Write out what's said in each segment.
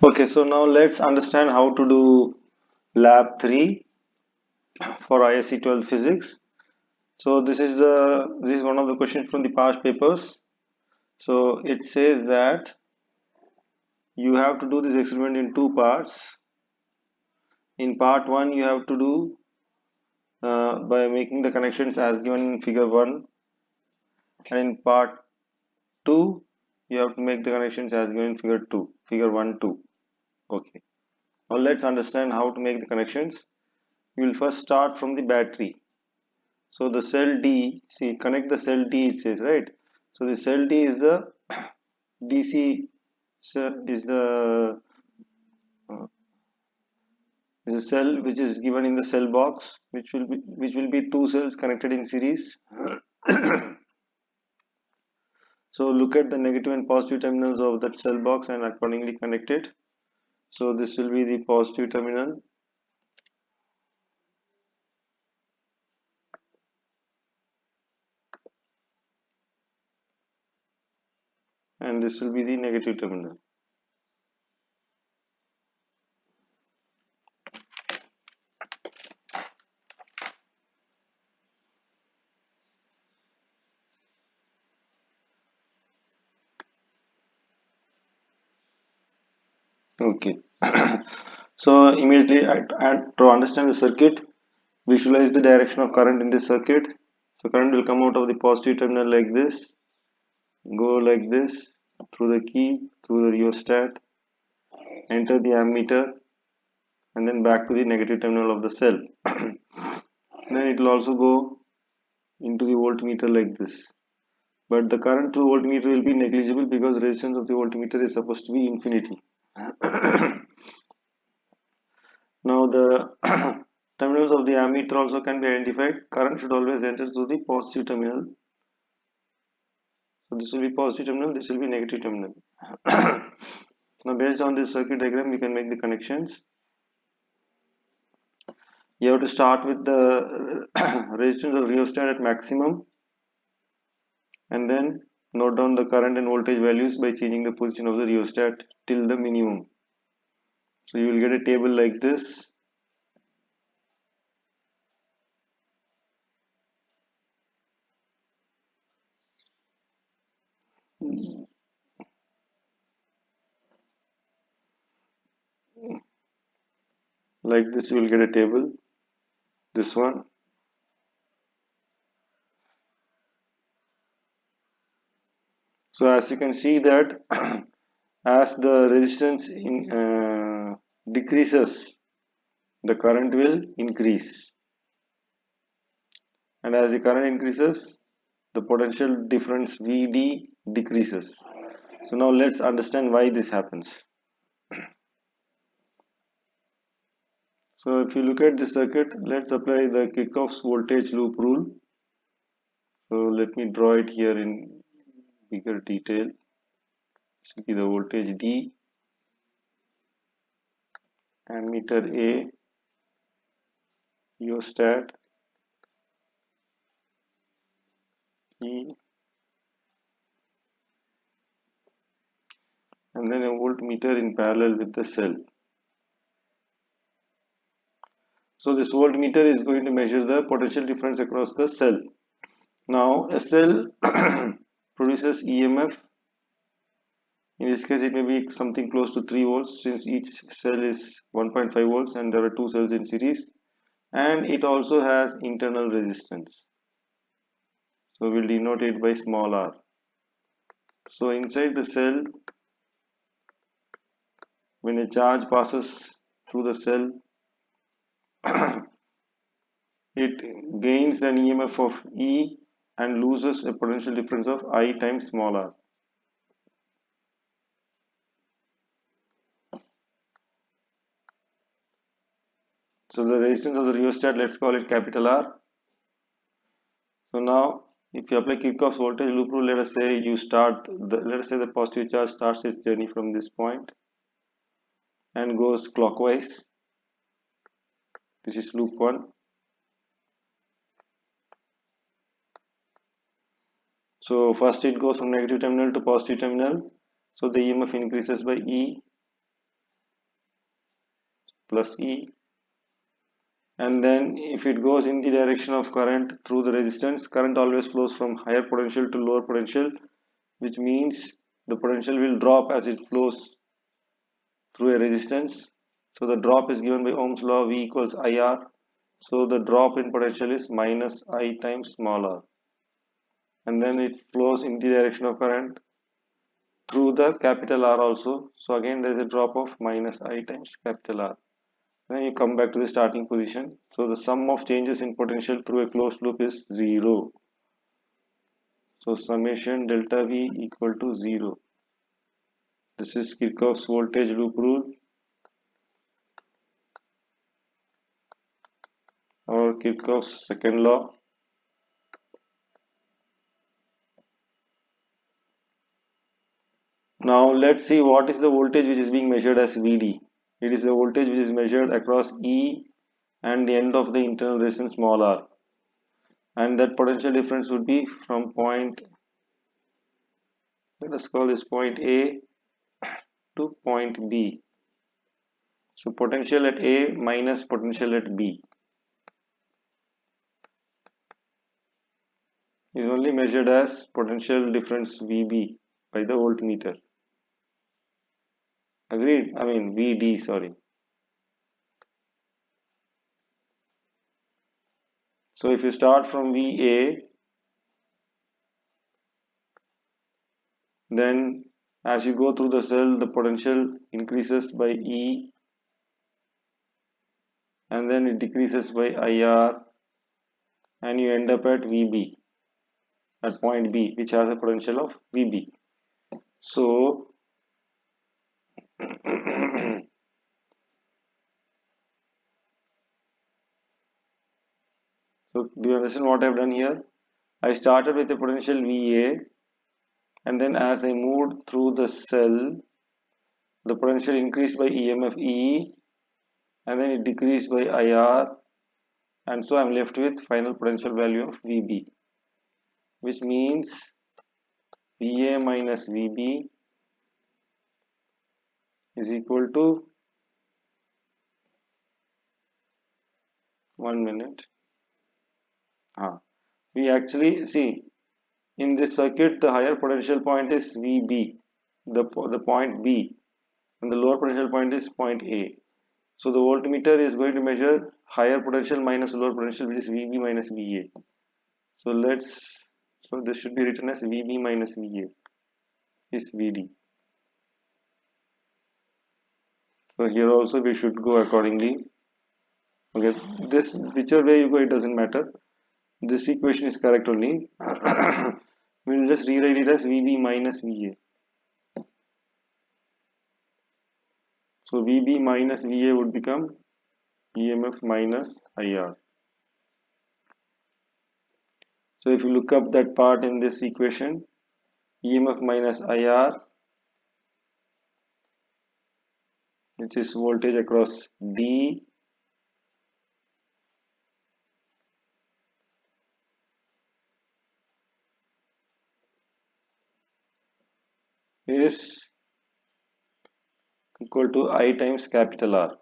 Okay, so now let's understand how to do lab 3 for ISC 12 physics. So this is one of the questions from the past papers. So it says that you have to do this experiment in two parts. In part 1 you have to do by making the connections as given in figure 1, and in part 2 you have to make the connections as given in figure 1 2. Okay. Now let's understand how to make the connections. You will first start from the battery. So the cell D, see, connect the cell D, it says, right? So the cell D is the DC cell, uh, is a cell which is given in the cell box, which will be two cells connected in series. So look at the negative and positive terminals of that cell box and accordingly connect it. So this will be the positive terminal, and this will be the negative terminal. Okay. So immediately to understand the circuit, visualize the direction of current in this circuit. So current will come out of the positive terminal like this, go like this, through the key, through the rheostat, enter the ammeter, and then back to the negative terminal of the cell. Then it will also go into the voltmeter like this. But the current through voltmeter will be negligible because resistance of the voltmeter is supposed to be infinity. Now the terminals of the ammeter also can be identified. Current should always enter through the positive terminal. So this will be positive terminal, this will be negative terminal. Now based on this circuit diagram, we can make the connections. You have to start with the resistance of rheostat at maximum, and then note down the current and voltage values by changing the position of the rheostat till the minimum. So you will get a table like this. Like this you will get a table, this one. So as you can see that as the resistance decreases, the current will increase, and as the current increases, the potential difference Vd decreases. So now let's understand why this happens. So if you look at the circuit, let's apply the Kirchhoff's voltage loop rule. So let me draw it here in bigger detail. This will be the voltage D, ammeter A, rheostat E, and then a voltmeter in parallel with the cell. So this voltmeter is going to measure the potential difference across the cell. Now a cell produces EMF. In this case it may be something close to 3 volts since each cell is 1.5 volts and there are two cells in series, and it also has internal resistance. So we'll denote it by small r. So inside the cell, when a charge passes through the cell, it gains an EMF of E and loses a potential difference of I times small r. So the resistance of the rheostat, let's call it capital R. So now if you apply Kirchhoff's voltage loop rule, let us say the positive charge starts its journey from this point and goes clockwise. This is loop 1. So first it goes from negative terminal to positive terminal. So the EMF increases by E. plus E. And then if it goes in the direction of current through the resistance, current always flows from higher potential to lower potential, which means the potential will drop as it flows through a resistance. So the drop is given by Ohm's law, V equals IR. So the drop in potential is minus I times small r. And then it flows in the direction of current through the capital R also. So again there is a drop of minus I times capital R. Then you come back to the starting position. So the sum of changes in potential through a closed loop is 0. So summation delta V equal to 0. This is Kirchhoff's voltage loop rule or Kirchhoff's second law. Now let's see what is the voltage which is being measured as Vd. It is the voltage which is measured across E and the end of the internal resistance small r. And that potential difference would be from point, let us call this point A to point B. So potential at A minus potential at B is only measured as potential difference VB by the voltmeter. Agreed? I mean VD, sorry. So if you start from VA, then as you go through the cell, the potential increases by E and then it decreases by IR and you end up at VB, at point B, which has a potential of VB. So so do you understand what I have done here? I started with a potential VA and then as I moved through the cell, the potential increased by EMF E and then it decreased by IR, and so I'm left with final potential value of VB, which means VA minus VB is equal to 1 minute. We actually see in this circuit the higher potential point is VB, the point B, and the lower potential point is point A. So the voltmeter is going to measure higher potential minus lower potential, which is VB minus VA. So this should be written as VB minus VA is VD. So here also we should go accordingly. Okay, this whichever way you go, it doesn't matter. This equation is correct only. We'll just rewrite it as VB minus VA. So VB minus VA would become EMF minus IR. So if you look up that part in this equation, EMF minus IR, which is voltage across D, is equal to I times capital R.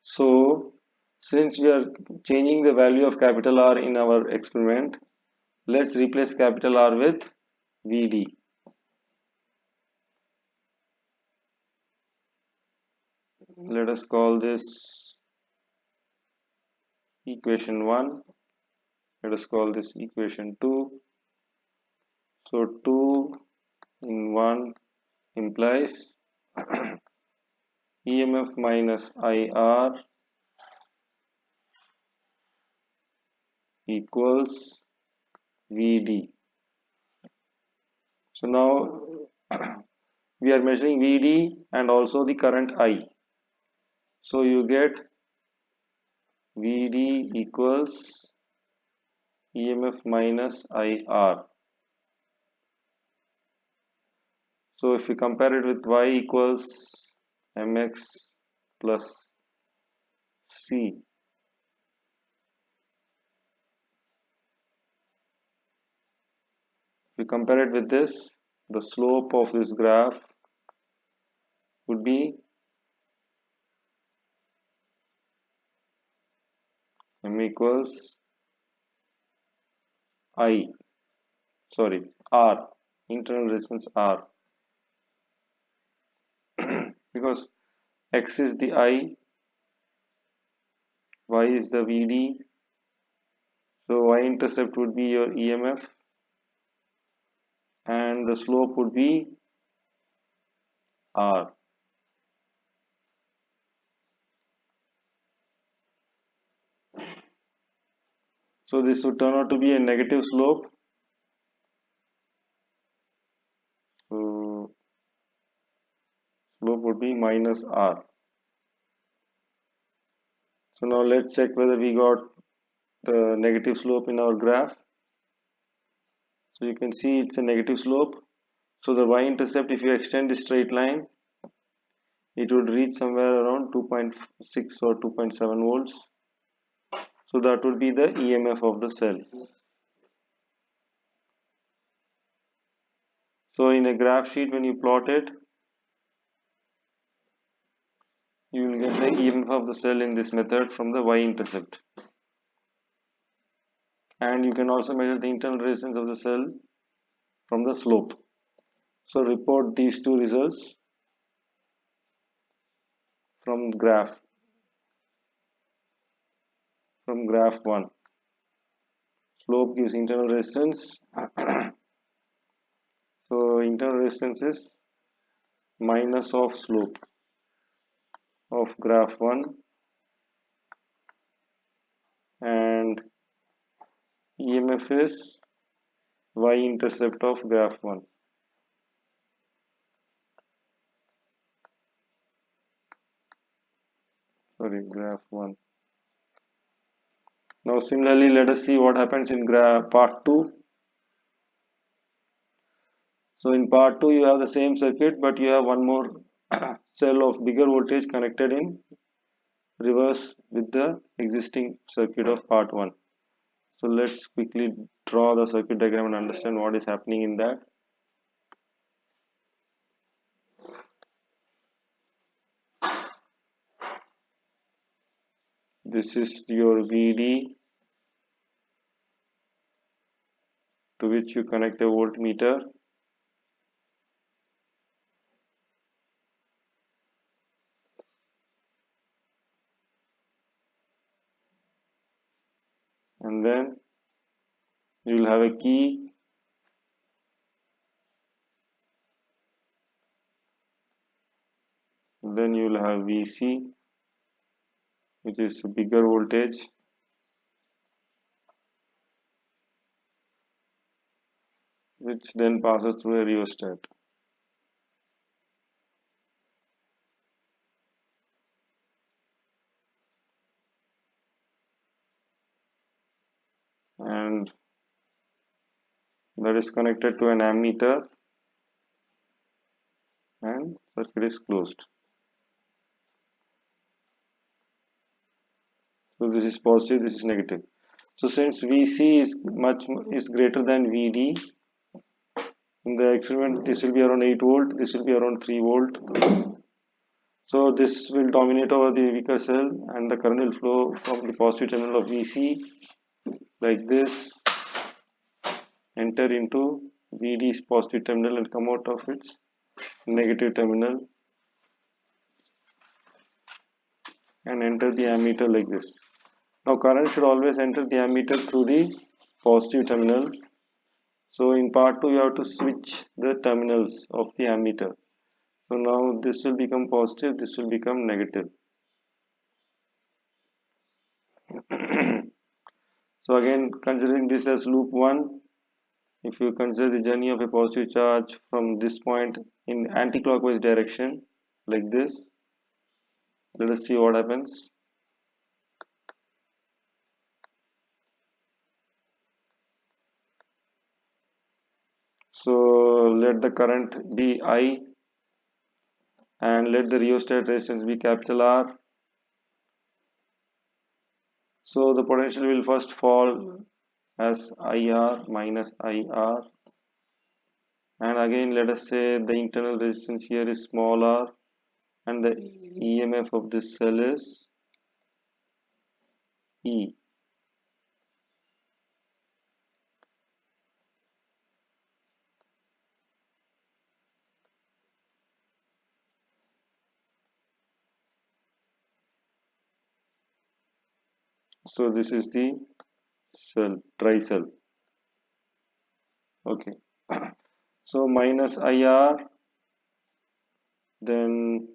So since we are changing the value of capital R in our experiment, let's replace capital R with VD. Let us call this equation 1. Let us call this equation 2. So 2 in 1 implies EMF minus IR equals VD. So now we are measuring VD and also the current I. So you get VD equals EMF minus IR. So if we compare it with Y equals mx plus c, you compare it with this, the slope of this graph would be m equals I, sorry, R, internal resistance R, because X is the I, Y is the VD, so Y-intercept would be your EMF and the slope would be R. So this would turn out to be a negative slope. So slope would be minus R. So now let's check whether we got the negative slope in our graph. So you can see it's a negative slope. So the y-intercept, if you extend the straight line, it would reach somewhere around 2.6 or 2.7 volts. So that would be the EMF of the cell. So in a graph sheet, when you plot it, you will get the EMF of the cell in this method from the y-intercept. And you can also measure the internal resistance of the cell from the slope. So report these two results from graph 1. Slope gives internal resistance. So internal resistance is minus of slope of graph 1, and EMF is y-intercept of graph 1. Sorry, graph 1. Now similarly, let us see what happens in part 2. So in part 2 you have the same circuit, but you have one more cell of bigger voltage connected in reverse with the existing circuit of part 1. So let's quickly draw the circuit diagram and understand what is happening in that. This is your VD, to which you connect a voltmeter. And then you will have a key, then you will have VC, which is a bigger voltage, which then passes through a rheostat. And that is connected to an ammeter, and circuit is closed. So this is positive, this is negative. So since VC is greater than VD, in the experiment this will be around 8 volt, this will be around 3 volt. So this will dominate over the weaker cell, and the current will flow from the positive terminal of VC like this, enter into VD's positive terminal and come out of its negative terminal and enter the ammeter like this. Now current should always enter the ammeter through the positive terminal. So in part 2 you have to switch the terminals of the ammeter. So now this will become positive, this will become negative. So again, considering this as loop 1, if you consider the journey of a positive charge from this point in anti-clockwise direction like this, let us see what happens. So let the current be I and let the rheostat resistance be capital R. So the potential will first fall as IR minus IR, and again let us say the internal resistance here is small r and the EMF of this cell is E. So this is the cell, dry cell. Okay. So minus IR, then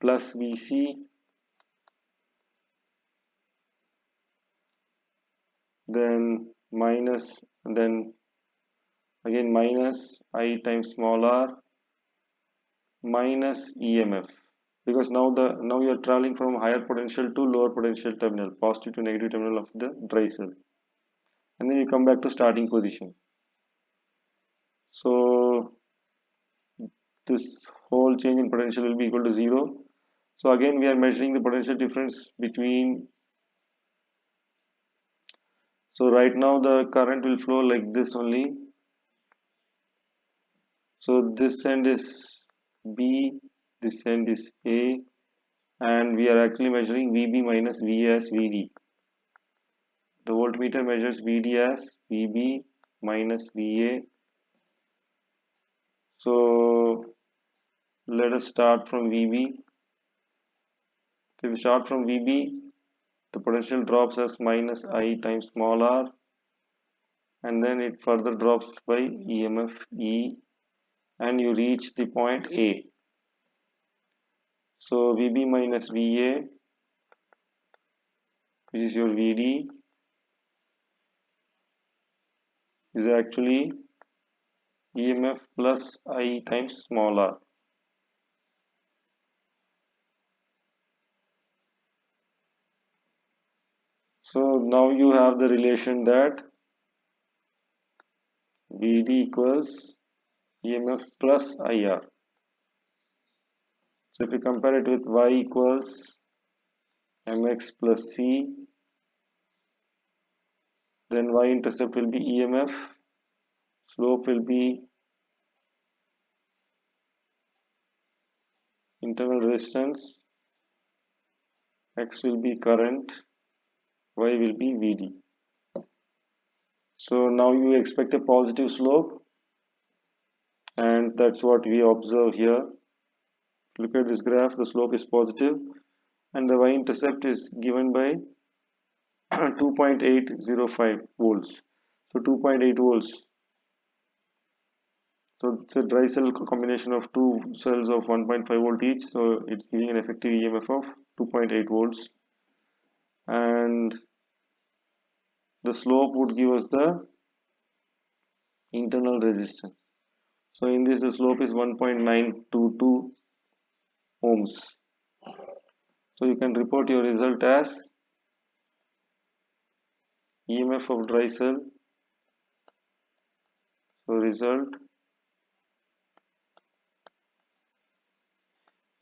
plus VC, then minus, then again minus I times small r minus EMF, because now you are traveling from higher potential to lower potential terminal, positive to negative terminal of the dry cell, and then you come back to starting position. So this whole change in potential will be equal to 0. So again we are measuring the potential difference between. So right now the current will flow like this only. So this end is B, this end is A, and we are actually measuring VB minus VA as VD. The voltmeter measures VD as VB minus VA. So let us start from VB. If we start from VB, the potential drops as minus I times small r, and then it further drops by EMF E, and you reach the point A. So VB minus VA, which is your VD, is actually EMF plus I times small r. So now you have the relation that VD equals EMF plus IR. So if you compare it with Y equals mx plus C, then Y intercept will be EMF, slope will be internal resistance, X will be current, Y will be VD. So now you expect a positive slope, and that's what we observe here. Look at this graph, the slope is positive and the y-intercept is given by 2.805 volts. So 2.8 volts. So it's a dry cell combination of two cells of 1.5 volt each. So it's giving an effective EMF of 2.8 volts. And the slope would give us the internal resistance. So in this the slope is 1.922 ohms. So you can report your result as EMF of dry cell. So result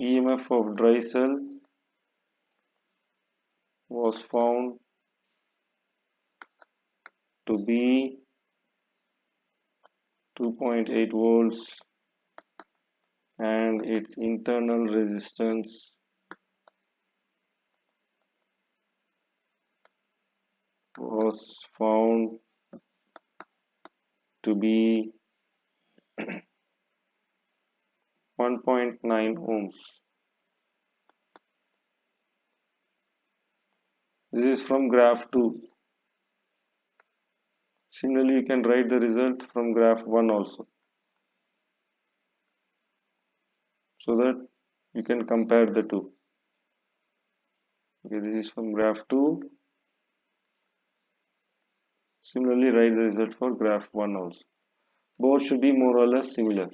EMF of dry cell was found to be 2.8 volts and its internal resistance was found to be 1.9 ohms. This is from graph 2. Similarly, you can write the result from graph 1 also, so that you can compare the two. Okay, this is from graph 2. Similarly, write the result for graph 1 also. Both should be more or less similar.